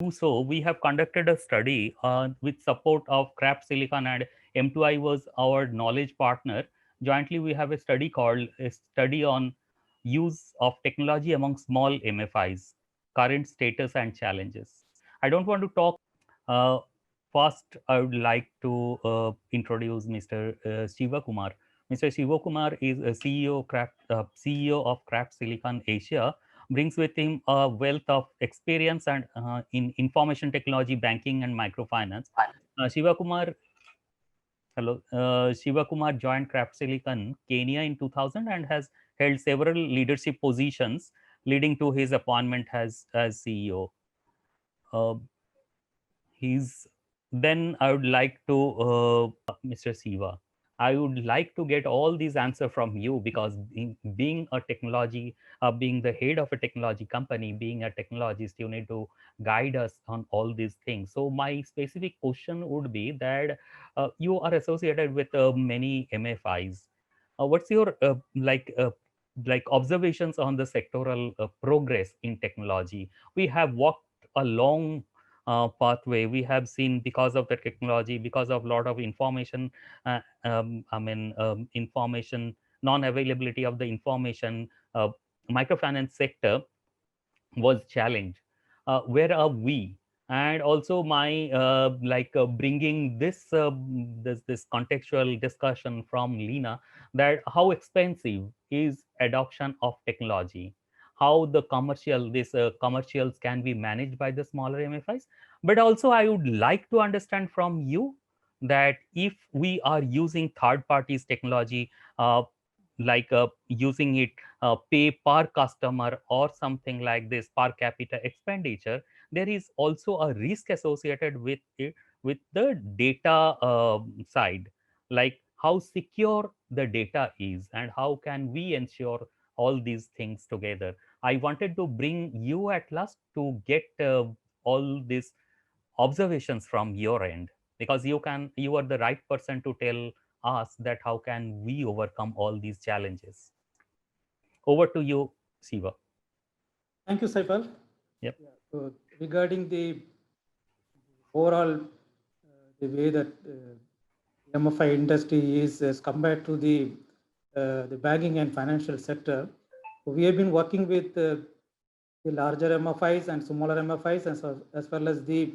So we have conducted a study with support of Craft Silicon, and M2I was our knowledge partner. Jointly, we have a study called a study on use of technology among small MFIs, current status and challenges. I don't want to talk. Uh, First, I would like to introduce Mr. Shiva Kumar. Mr. Shiva Kumar is a CEO of Craft Silicon Asia, brings with him a wealth of experience and in information technology, banking, and microfinance. Shiva Kumar, hello. Shiva Kumar joined Craft Silicon Kenya in 2000 and has held several leadership positions, leading to his appointment as CEO. Uh, he's Then I would like to Mr. Siva. I would like to get all these answers from you because being a technology, being the head of a technology company, being a technologist, you need to guide us on all these things. So my specific question would be that you are associated with many MFIs. What's your like observations on the sectoral progress in technology? We have walked a long pathway. We have seen because of the technology, because of a lot of information, information, non-availability of the information, microfinance sector was challenged. Where are we? And also my bringing this contextual discussion from Lena, that how expensive is adoption of technology, how the commercials can be managed by the smaller MFIs. But also I would like to understand from you that if we are using third parties technology, using it pay per customer or something like this, per capita expenditure, there is also a risk associated with it, with the data side, like how secure the data is and how can we ensure all these things together. I wanted to bring you at last to get all these observations from your end, because you are the right person to tell us that how can we overcome all these challenges. Over to you, Siva. Thank you, Saifal. Yep. Yeah. So regarding the overall the way that MFI industry is as compared to the banking and financial sector, we have been working with the larger MFIs and smaller MFIs as well as the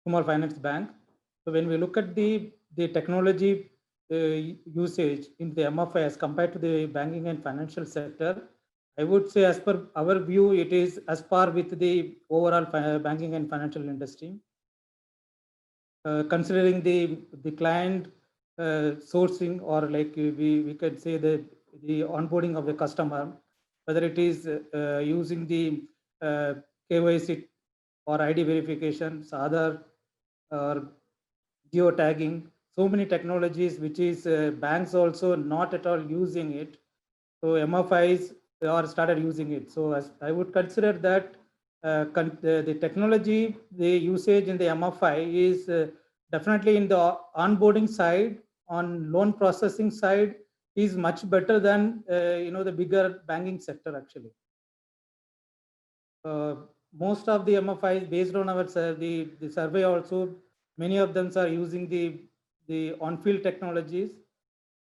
small finance bank. So when we look at the technology usage in the MFI as compared to the banking and financial sector, I would say as per our view, it is as par with the overall banking and financial industry. Considering the client sourcing, or like we could say the onboarding of the customer, whether it is using the KYC or ID verifications, other or geotagging, so many technologies which is banks also not at all using it. So MFIs are started using it. So as I would consider that the technology, the usage in the MFI is definitely in the onboarding side, on loan processing side, is much better than the bigger banking sector actually. Uh, Most of the MFIs, based on our the survey also, many of them are using the on-field technologies.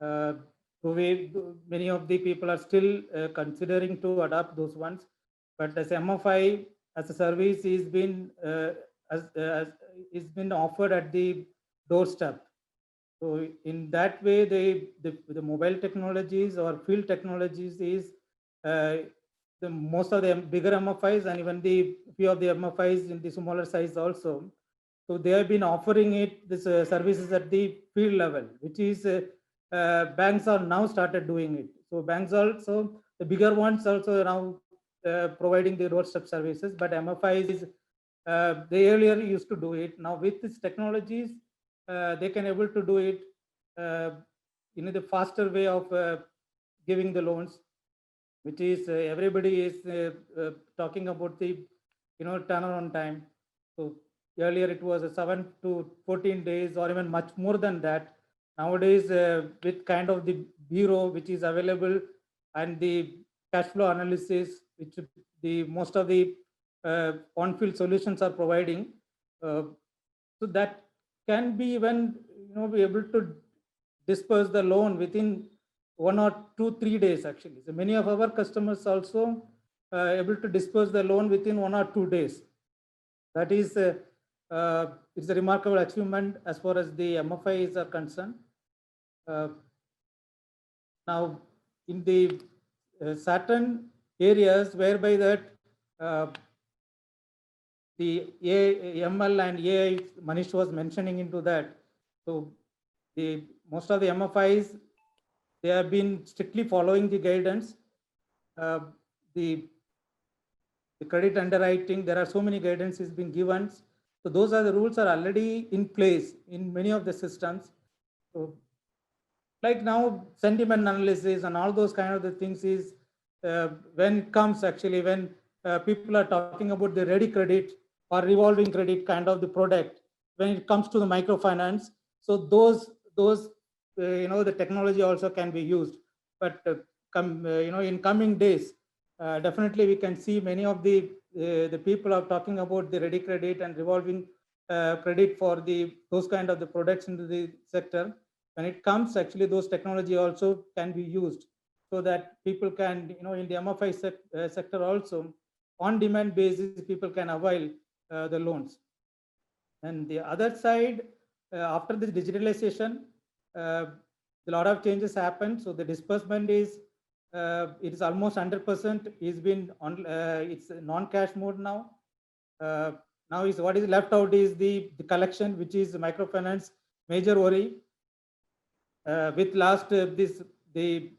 Uh, so many of the people are still considering to adopt those ones. But as MFI as a service is been as is been offered at the doorstep. So in that way, the mobile technologies or field technologies is uh, the most of the bigger MFIs and even the few of the MFIs in the smaller size also. So they have been offering it this services at the field level, which is banks are now started doing it. So banks also, the bigger ones also now providing the doorstep services, but MFIs they earlier used to do it. Now with these technologies, they can able to do it uh, in the faster way of giving the loans, which is everybody is talking about the turnaround time. So earlier it was a 7 to 14 days or even much more than that. Nowadays with kind of the bureau which is available and the cash flow analysis, which the most of the on-field solutions are providing. So that can be even be able to disperse the loan within 1 or 2, 3 days actually. So many of our customers also able to disperse the loan within 1 or 2 days. That is it's a remarkable achievement as far as the MFIs are concerned. Now, in the certain areas whereby that the ML and AI, Manish was mentioning into that. So the most of the MFIs, they have been strictly following the guidance. Uh, the credit underwriting, there are so many guidances being given. So those are the rules are already in place in many of the systems. So like now sentiment analysis and all those kind of the things is when it comes actually when people are talking about the ready credit or revolving credit kind of the product when it comes to the microfinance. So those the technology also can be used, but in coming days definitely we can see many of the people are talking about the ready credit and revolving credit for those kind of the products into the sector. When it comes actually those technology also can be used so that people can in the MFI sector also on demand basis people can avail the loans. And the other side after this digitalization a lot of changes happen. So the disbursement is it is almost 100% is been on it's non-cash mode now. Now is what is left out is the collection, which is microfinance major worry. With last the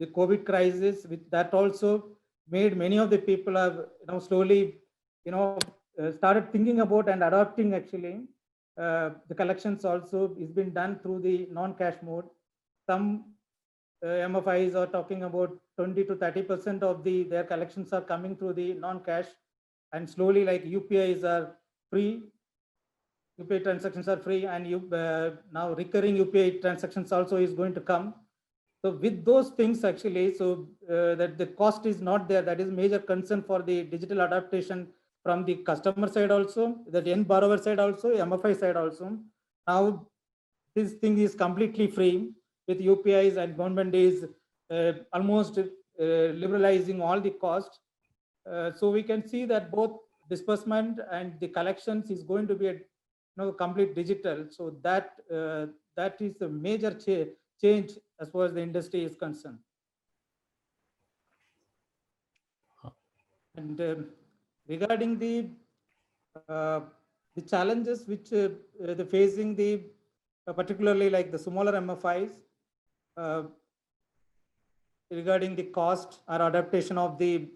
COVID crisis, with that also made many of the people have slowly started thinking about and adopting actually the collections also is been done through the non-cash mode. Some MFIs are talking about 20 to 30% of their collections are coming through the non-cash, and slowly like UPIs are free. UPI transactions are free, and now recurring UPI transactions also is going to come. So with those things actually, so that the cost is not there. That is major concern for the digital adaptation from the customer side also, the end borrower side also, MFI side also. Now this thing is completely free with UPIs, and government is almost liberalizing all the cost. So we can see that both disbursement and the collections is going to be a complete digital. So that is a major change as far as the industry is concerned. And regarding the challenges which the facing the particularly like the smaller MFIs regarding the cost or adaptation of the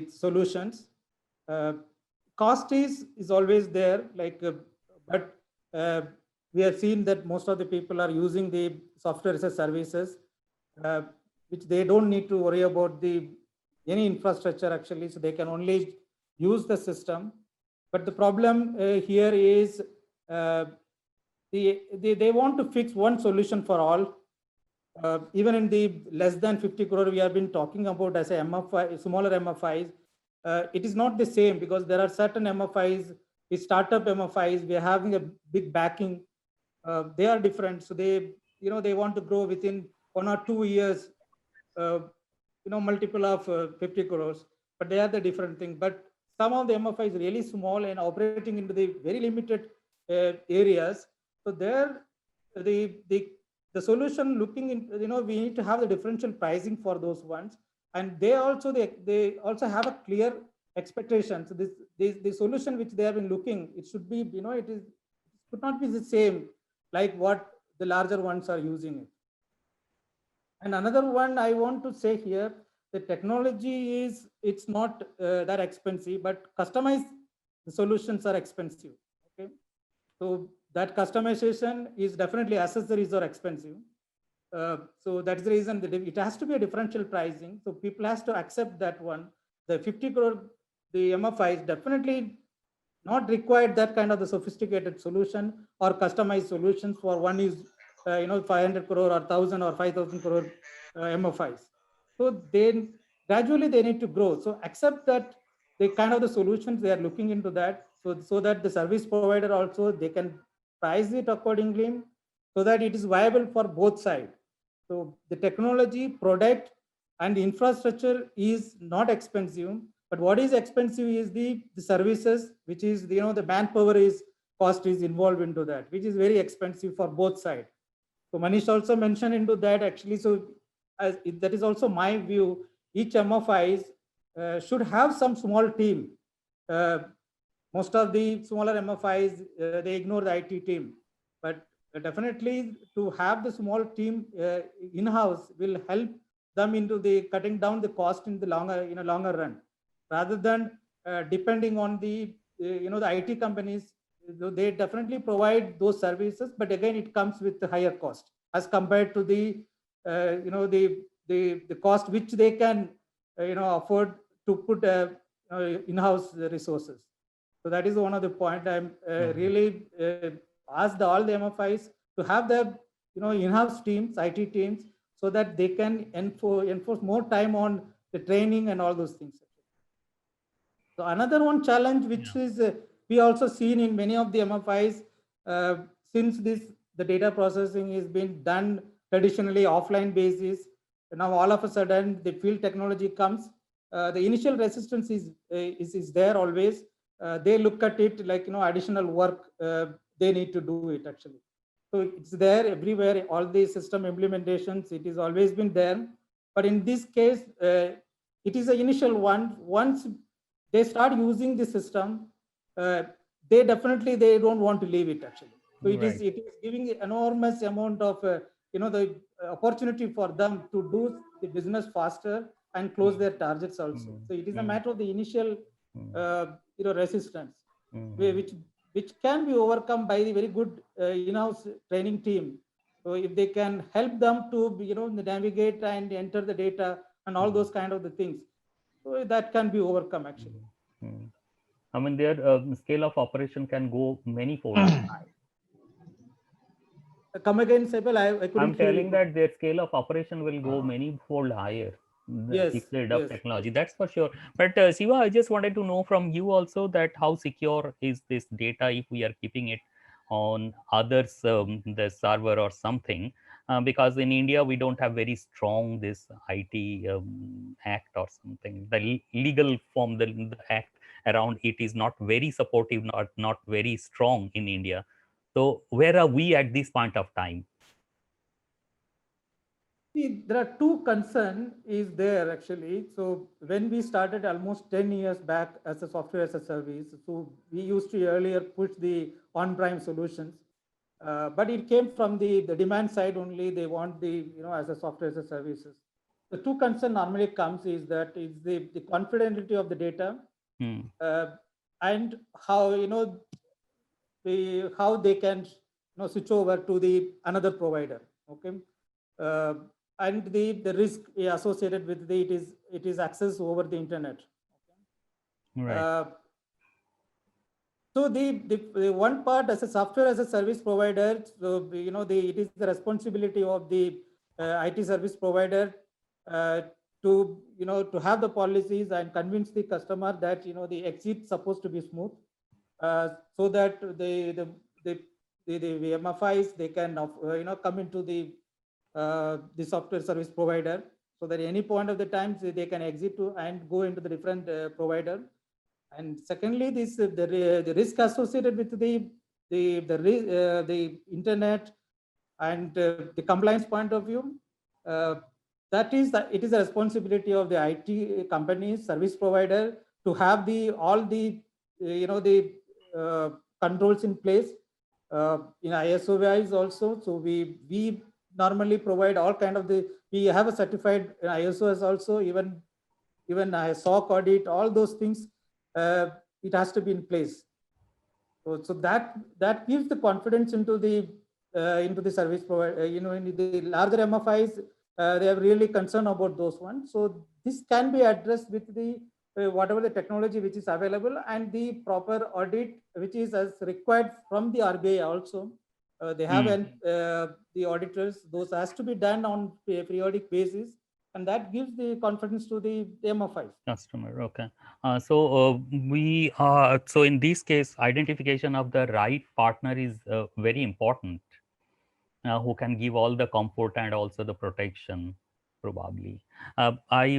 solutions. Cost is always there, like but we have seen that most of the people are using the software as a services, which they don't need to worry about any infrastructure actually, so they can only use the system. But the problem here is they want to fix one solution for all. Even in the less than 50 crore we have been talking about as a MFI, smaller MFIs, it is not the same, because there are certain MFIs, the startup MFIs, we are having a big backing. They are different. So they want to grow within 1 or 2 years, multiple of 50 crores, but they are the different thing. But some of the MFI is really small and operating into the very limited areas. So there, the solution looking in, we need to have the differential pricing for those ones, and they also have a clear expectation. So the solution which they have been looking, it should be it could not be the same like what the larger ones are using it. And another one I want to say here, the technology it's not that expensive, but customized the solutions are expensive. Okay, so that customization is definitely, accessories are expensive. So that's the reason that it has to be a differential pricing. So people has to accept that one. The 50 crore, the MFI is definitely not required that kind of the sophisticated solution or customized solutions for one is 500 crore or 1000 or 5000 crore MFIs. So then gradually they need to grow. So accept that they kind of the solutions they are looking into that, so that the service provider also they can price it accordingly, so that it is viable for both sides. So the technology, product, and infrastructure is not expensive, but what is expensive is the services, which is the manpower is cost is involved into that, which is very expensive for both sides. So Manish also mentioned into that actually. So that is also my view. Each MFIs should have some small team. Uh, Most of the smaller MFIs they ignore the IT team, but definitely to have the small team in-house will help them into the cutting down the cost in the longer run, rather than depending on the IT companies. They definitely provide those services, but again it comes with the higher cost as compared to the cost which they can afford to put in-house resources. So that is one of the point. I'm really asked all the MFIs to have their in-house teams, IT teams, so that they can enforce more time on the training and all those things. So another one challenge which is we also seen in many of the MFIs, since the data processing is being done traditionally offline basis. Now all of a sudden the field technology comes. The initial resistance is there always. They look at it like additional work they need to do it actually. So it's there everywhere. All the system implementations, it is always been there. But in this case, it is the initial one. Once they start using the system, they don't want to leave it actually. So it is giving enormous amount of the opportunity for them to do the business faster and close their targets also. So it is a matter of the initial resistance, which can be overcome by the very good in-house training team. So if they can help them to navigate and enter the data and all those kind of the things, so that can be overcome actually. I mean, their scale of operation can go many fold high. Come again, Saibal, I couldn't I'm hear telling you. that their scale of operation will go many fold higher Yes, if they adopt yes. technology. That's for sure. But Siva, I just wanted to know from you also that how secure is this data if we are keeping it on others, the server or something? Because in India we don't have very strong this IT act or something. The legal form, the act around it is not very supportive, not very strong in India. So where are we at this point of time? See, there are two concerns is there actually. So when we started almost 10 years back as a software as a service, so we used to earlier push the on-prem solutions, but it came from the demand side only. They want as a software as a services. The two concern normally comes is that is the confidentiality of the data, and how how they can switch over to the another provider. Okay. Uh, and the risk associated with it is access over the internet. Okay. Right. So the one part as a software as a service provider, so it is the responsibility of the IT service provider to have the policies and convince the customer that the exit supposed to be smooth, so that the MFIs they can come into the software service provider, so that any point of the time they can exit to and go into the different provider. And secondly, the risk associated with the internet and the compliance point of view, it is a responsibility of the IT companies, service provider, to have all the the controls in place in ISO wise also. So we normally provide all kind of we have a certified ISOs also, even a SOC audit, all those things, it has to be in place. So that gives the confidence into the service provider. In the larger MFIs, they are really concerned about those ones. So this can be addressed with the whatever the technology which is available and the proper audit which is as required from the RBI also. They have the auditors. Those has to be done on a periodic basis. and that gives the confidence to the MFIs. Customer, okay. So in this case, identification of the right partner is very important, who can give all the comfort and also the protection, probably. I